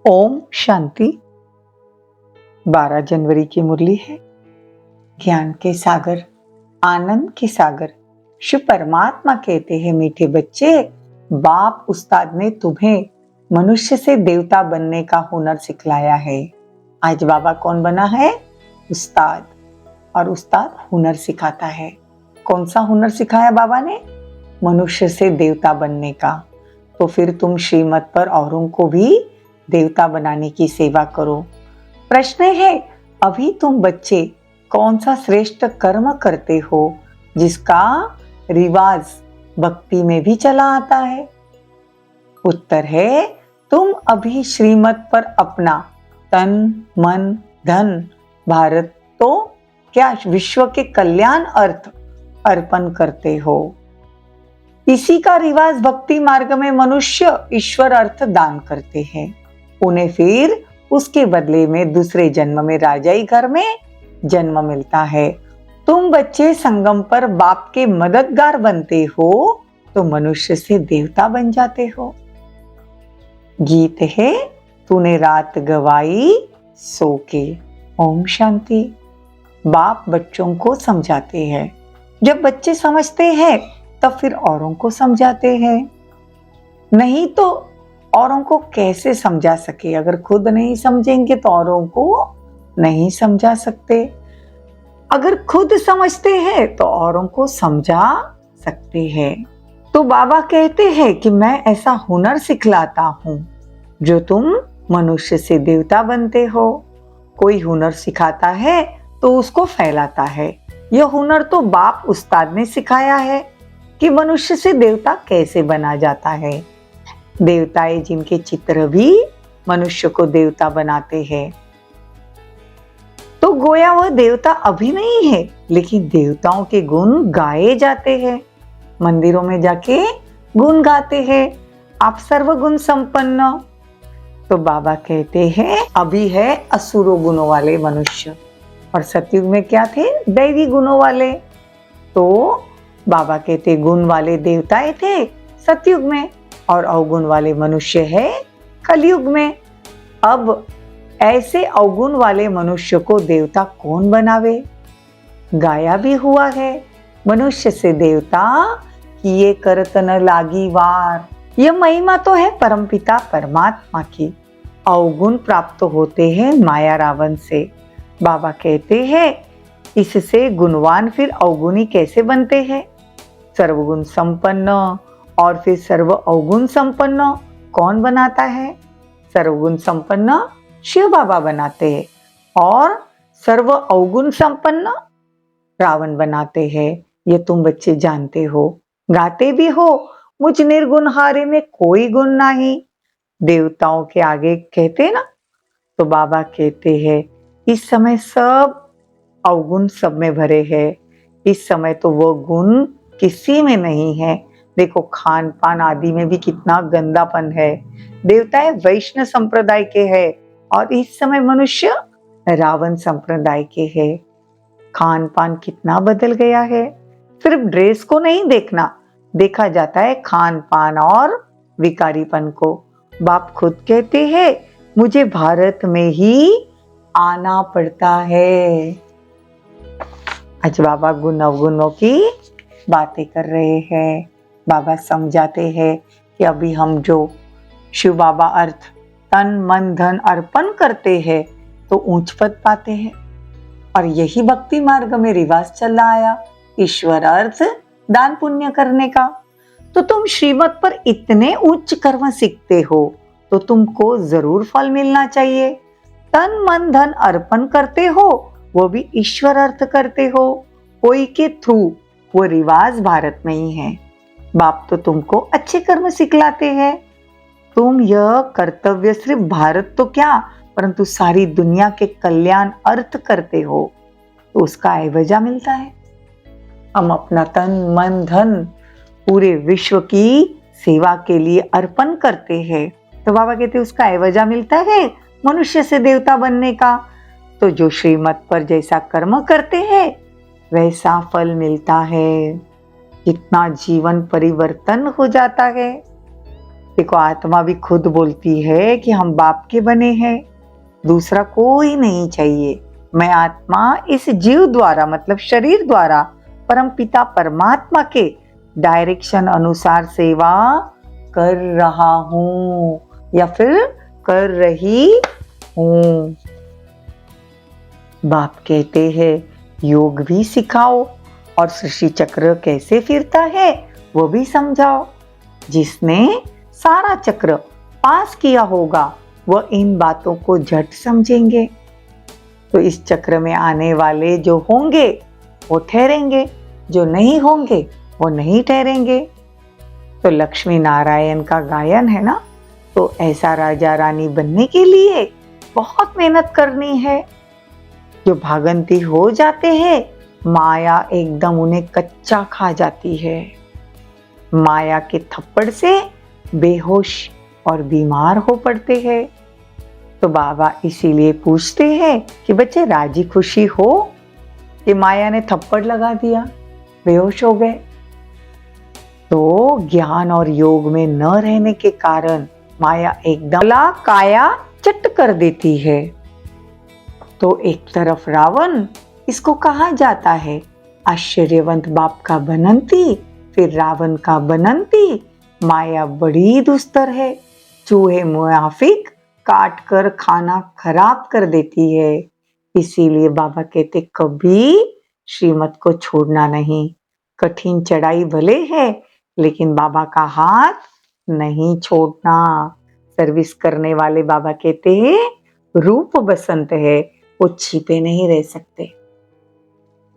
ओम शांति। 12 जनवरी की मुरली है। ज्ञान के सागर, आनंद के सागर शिव परमात्मा कहते हैं, मीठे बच्चे, बाप उस्ताद ने तुम्हें मनुष्य से देवता बनने का हुनर सिखलाया है। आज बाबा कौन बना है? उस्ताद। और उस्ताद हुनर सिखाता है। कौन सा हुनर सिखाया बाबा ने? मनुष्य से देवता बनने का। तो फिर तुम श्रीमत पर औरों को भी देवता बनाने की सेवा करो। प्रश्न है, अभी तुम बच्चे कौन सा श्रेष्ठ कर्म करते हो जिसका रिवाज भक्ति में भी चला आता है? उत्तर है, तुम अभी श्रीमत पर अपना तन मन धन, भारत तो क्या विश्व के कल्याण अर्थ अर्पण करते हो। इसी का रिवाज भक्ति मार्ग में मनुष्य ईश्वर अर्थ दान करते हैं। उन्हें फिर उसके बदले में दूसरे जन्म में राजाई घर में जन्म मिलता है। तुम बच्चे संगम पर बाप के मददगार बनते हो तो मनुष्य से देवता बन जाते हो। गीत है, तूने रात गवाई सो के। ओम शांति। बाप बच्चों को समझाते हैं। जब बच्चे समझते हैं तब फिर औरों को समझाते हैं। नहीं तो औरों को कैसे समझा सके? अगर खुद नहीं समझेंगे तो औरों को नहीं समझा सकते। अगर खुद समझते हैं तो औरों को समझा सकते हैं। तो बाबा कहते हैं कि मैं ऐसा हुनर सिखलाता हूं जो तुम मनुष्य से देवता बनते हो। कोई हुनर सिखाता है तो उसको फैलाता है। यह हुनर तो बाप उस्ताद ने सिखाया है कि मनुष्य से देवता कैसे बना जाता है। देवताएं जिनके चित्र भी मनुष्य को देवता बनाते हैं, तो गोया वह देवता अभी नहीं है, लेकिन देवताओं के गुण गाए जाते हैं। मंदिरों में जाके गुण गाते हैं, आप सर्वगुण संपन्न। तो बाबा कहते हैं, अभी है असुरो गुणों वाले मनुष्य, और सतयुग में क्या थे? दैवी गुणों वाले। तो बाबा कहते गुण वाले देवताएं थे सतयुग में, और अवगुण वाले मनुष्य है कलयुग में। अब ऐसे अवगुण वाले मनुष्य को देवता कौन बनावे? गाया भी हुआ है, मनुष्य से देवता किए करत न लागी वार। यह महिमा तो है परमपिता परमात्मा की। अवगुण प्राप्त होते हैं माया रावण से। बाबा कहते हैं, इससे गुणवान फिर अवगुणी कैसे बनते हैं? सर्वगुण संपन्न। और फिर सर्व अवगुण संपन्न कौन बनाता है? सर्वगुण संपन्न शिव बाबा बनाते हैं, और सर्व अवगुण संपन्न रावण बनाते हैं। ये तुम बच्चे जानते हो, गाते भी हो, मुझ निर्गुण हारे में कोई गुण नहीं। देवताओं के आगे कहते ना, तो बाबा कहते हैं, इस समय सब अवगुण सब में भरे हैं। इस समय तो वो गुण किसी में नहीं है। देखो, खान पान आदि में भी कितना गंदापन है। देवताएं वैष्णव संप्रदाय के हैं, और इस समय मनुष्य रावण संप्रदाय के हैं। खान पान कितना बदल गया है। सिर्फ ड्रेस को नहीं देखना, देखा जाता है खान पान और विकारीपन को। बाप खुद कहते हैं, मुझे भारत में ही आना पड़ता है। आज बाबा गुण अवगुणों की बातें कर रहे हैं। बाबा समझाते हैं कि अभी हम जो शिव बाबा अर्थ तन मन धन अर्पण करते हैं तो ऊंच पद पाते हैं, और यही भक्ति मार्ग में रिवाज चला आया, ईश्वर अर्थ दान पुण्य करने का। तो तुम श्रीमत पर इतने उच्च कर्म सीखते हो तो तुमको जरूर फल मिलना चाहिए। तन मन धन अर्पण करते हो, वो भी ईश्वर अर्थ करते हो, कोई के थ्रू। वो रिवाज भारत में ही है। बाप तो तुमको अच्छे कर्म सिखलाते हैं। तुम यह कर्तव्य सिर्फ भारत तो क्या, परंतु सारी दुनिया के कल्याण अर्थ करते हो, तो उसका एवजा मिलता है। हम अपना तन मन धन पूरे विश्व की सेवा के लिए अर्पण करते हैं, तो बाबा कहते हैं उसका एवजा मिलता है मनुष्य से देवता बनने का। तो जो श्रीमत पर जैसा कर्म करते हैं वैसा फल मिलता है। कितना जीवन परिवर्तन हो जाता है। देखो आत्मा भी खुद बोलती है कि हम बाप के बने हैं, दूसरा कोई नहीं चाहिए। मैं आत्मा इस जीव द्वारा मतलब शरीर द्वारा परम पिता परमात्मा के डायरेक्शन अनुसार सेवा कर रहा हूं या फिर कर रही हूं। बाप कहते हैं योग भी सिखाओ और सृष्टि चक्र कैसे फिरता है वो भी समझाओ। जिसने सारा चक्र पास किया होगा वह इन बातों को झट समझेंगे। तो इस चक्र में आने वाले जो होंगे वो ठहरेंगे, जो नहीं होंगे वो नहीं ठहरेंगे। तो लक्ष्मी नारायण का गायन है ना, तो ऐसा राजा रानी बनने के लिए बहुत मेहनत करनी है। जो भागंती हो जाते हैं माया एकदम उन्हें कच्चा खा जाती है। माया के थप्पड़ से बेहोश और बीमार हो पड़ते हैं। तो बाबा इसीलिए पूछते हैं कि बच्चे राजी खुशी हो कि माया ने थप्पड़ लगा दिया, बेहोश हो गए। तो ज्ञान और योग में न रहने के कारण माया एकदम काया चट कर देती है। तो एक तरफ रावण, इसको कहा जाता है आश्चर्यवंत बाप का बनंती, फिर रावण का बनंती। माया बड़ी दुस्तर है, चूहे मुनाफिक काट कर खाना खराब कर देती है। इसीलिए बाबा कहते कभी श्रीमत को छोड़ना नहीं। कठिन चढ़ाई भले है लेकिन बाबा का हाथ नहीं छोड़ना। सर्विस करने वाले बाबा कहते हैं रूप बसंत है, वो छिपे नहीं रह सकते।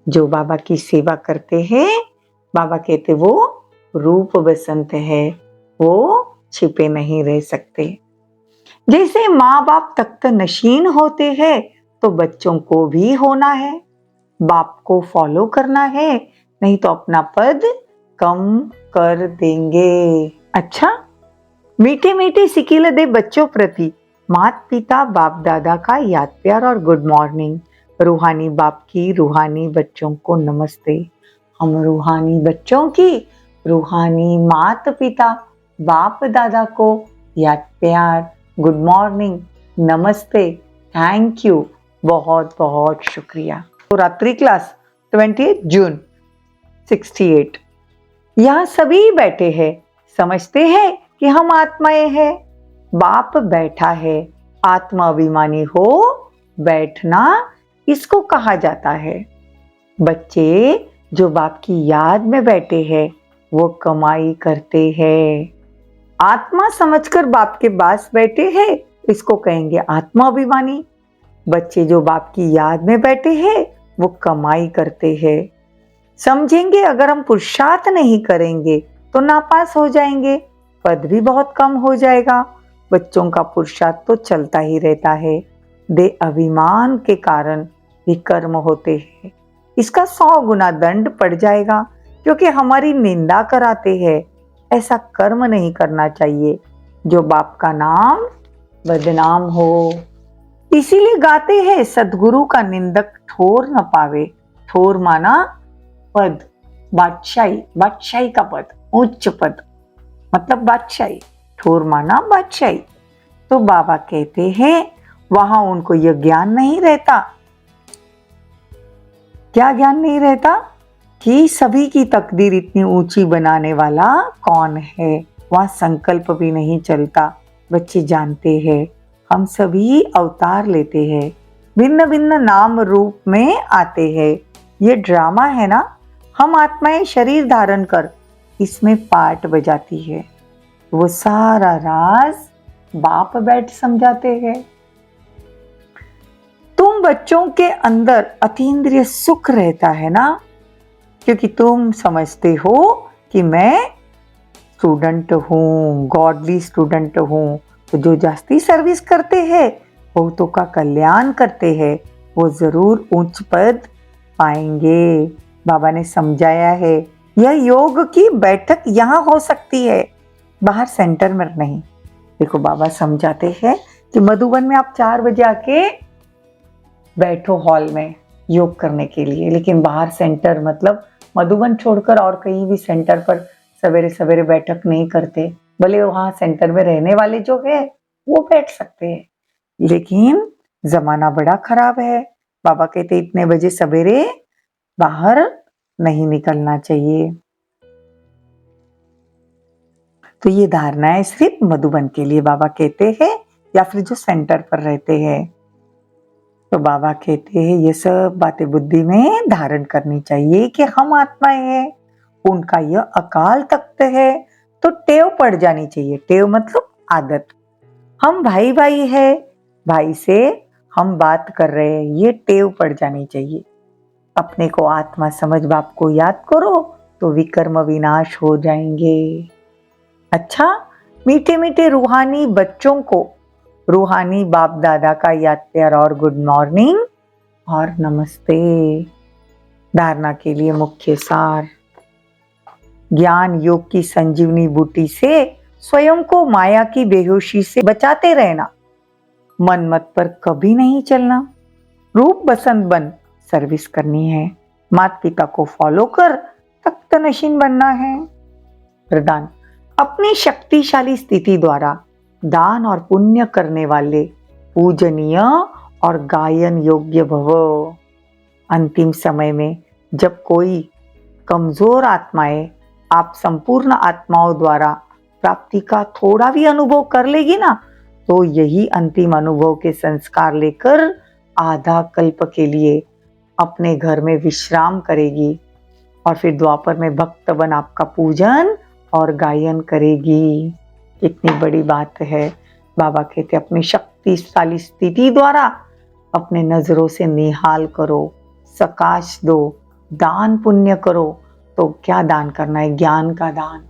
जो बाबा की सेवा करते हैं बाबा कहते वो रूप बसंत है, वो छिपे नहीं रह सकते। जैसे माँ बाप तख्त नशीन होते हैं तो बच्चों को भी होना है, बाप को फॉलो करना है, नहीं तो अपना पद कम कर देंगे। अच्छा, मीठे मीठे सिकील दे बच्चों प्रति माता पिता बाप दादा का याद प्यार और गुड मॉर्निंग। रूहानी बाप की रूहानी बच्चों को नमस्ते। हम रूहानी बच्चों की रूहानी माता पिता बाप दादा को याद प्यार, गुड मॉर्निंग, नमस्ते, थैंक यू, बहुत बहुत शुक्रिया। तो रात्रि क्लास 28 जून 68। यहाँ सभी बैठे हैं, समझते हैं कि हम आत्माएं हैं। बाप बैठा है, आत्मा अभिमानी हो बैठना इसको कहा जाता है। बच्चे जो बाप की याद में बैठे हैं वो कमाई करते हैं। आत्मा समझकर बाप के पास बैठे हैं इसको कहेंगे आत्मा अभिमानी। बच्चे जो बाप की याद में बैठे हैं वो कमाई करते हैं। समझेंगे अगर हम पुरुषार्थ नहीं करेंगे तो नापास हो जाएंगे, पद भी बहुत कम हो जाएगा। बच्चों का पुरुषार्थ तो चलता ही रहता है। दे अभिमान के कारण विकर्म होते हैं, इसका 100 गुना दंड पड़ जाएगा क्योंकि हमारी निंदा कराते हैं। ऐसा कर्म नहीं करना चाहिए जो बाप का नाम बदनाम हो। इसीलिए गाते हैं सदगुरु का निंदक ठोर न पावे। ठोर माना पद, बादशाही, बादशाही का पद, उच्च पद मतलब बादशाही। ठोर माना बादशाही। तो बाबा कहते हैं वहां उनको यह ज्ञान नहीं रहता। क्या ज्ञान नहीं रहता? कि सभी की तकदीर इतनी ऊंची बनाने वाला कौन है। वहां संकल्प भी नहीं चलता। बच्चे जानते हैं हम सभी अवतार लेते हैं, भिन्न भिन्न नाम रूप में आते हैं। ये ड्रामा है ना, हम आत्माएं शरीर धारण कर इसमें पार्ट बजाती है। वो सारा राज बाप बैठ समझाते हैं। तुम बच्चों के अंदर अतीन्द्रिय सुख रहता है ना, क्योंकि तुम समझते हो कि मैं स्टूडेंट हूँ, गॉडली स्टूडेंट हूँ। तो जो जास्ती सर्विस करते हैं बहुतों का कल्याण करते हैं वो जरूर उच्च पद पाएंगे। बाबा ने समझाया है यह योग की बैठक यहाँ हो सकती है, बाहर सेंटर में नहीं। देखो बाबा समझाते हैं कि मधुबन में आप 4 बजे आके बैठो हॉल में योग करने के लिए, लेकिन बाहर सेंटर मतलब मधुबन छोड़कर और कहीं भी सेंटर पर सवेरे सवेरे बैठक नहीं करते। भले वहां सेंटर में रहने वाले जो है वो बैठ सकते हैं, लेकिन जमाना बड़ा खराब है। बाबा कहते इतने बजे सवेरे बाहर नहीं निकलना चाहिए। तो ये धारणाएं सिर्फ मधुबन के लिए बाबा कहते हैं, या फिर जो सेंटर पर रहते हैं। तो बाबा कहते हैं ये सब बातें बुद्धि में धारण करनी चाहिए कि हम आत्माएं हैं, उनका यह अकाल तख्त है। तो टेव पड़ जानी चाहिए, टेव मतलब आदत। हम भाई भाई है, भाई से हम बात कर रहे हैं, ये टेव पड़ जानी चाहिए। अपने को आत्मा समझ बाप को याद करो तो विकर्म विनाश हो जाएंगे। अच्छा, मीठे मीठे रूहानी बच्चों को रूहानी बाप दादा का याद प्यार और गुड मॉर्निंग और नमस्ते। धारणा के लिए मुख्य सार, ज्ञान योग की संजीवनी बूटी से स्वयं को माया की बेहोशी से बचाते रहना, मन मत पर कभी नहीं चलना, रूप बसंत बन सर्विस करनी है, माता पिता को फॉलो कर तख्त नशीन बनना है। वरदान, अपनी शक्तिशाली स्थिति द्वारा दान और पुण्य करने वाले पूजनीय और गायन योग्य भव। अंतिम समय में जब कोई कमजोर आत्माएं आप संपूर्ण आत्माओं द्वारा प्राप्ति का थोड़ा भी अनुभव कर लेगी ना, तो यही अंतिम अनुभव के संस्कार लेकर आधा कल्प के लिए अपने घर में विश्राम करेगी और फिर द्वापर में भक्त बन आपका पूजन और गायन करेगी। कितनी बड़ी बात है। बाबा कहते अपनी शक्तिशाली स्थिति द्वारा अपने नजरों से निहाल करो, सकाश दो, दान पुण्य करो। तो क्या दान करना है? ज्ञान का दान।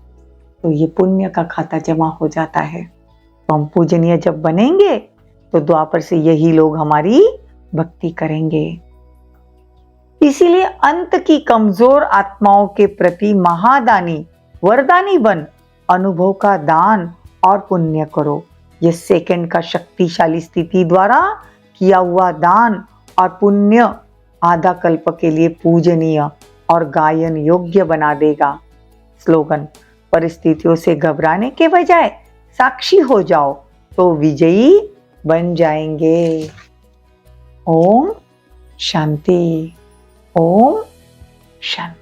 तो ये पुण्य का खाता जमा हो जाता है। तो हम पूजनीय जब बनेंगे तो द्वापर से यही लोग हमारी भक्ति करेंगे। इसीलिए अंत की कमजोर आत्माओं के प्रति महादानी वरदानी बन अनुभव का दान और पुण्य करो। ये सेकंड का शक्तिशाली स्थिति द्वारा किया हुआ दान और पुण्य आधा कल्प के लिए पूजनीय और गायन योग्य बना देगा। स्लोगन, परिस्थितियों से घबराने के बजाय साक्षी हो जाओ तो विजयी बन जाएंगे। ओम शांति। ओम शांति।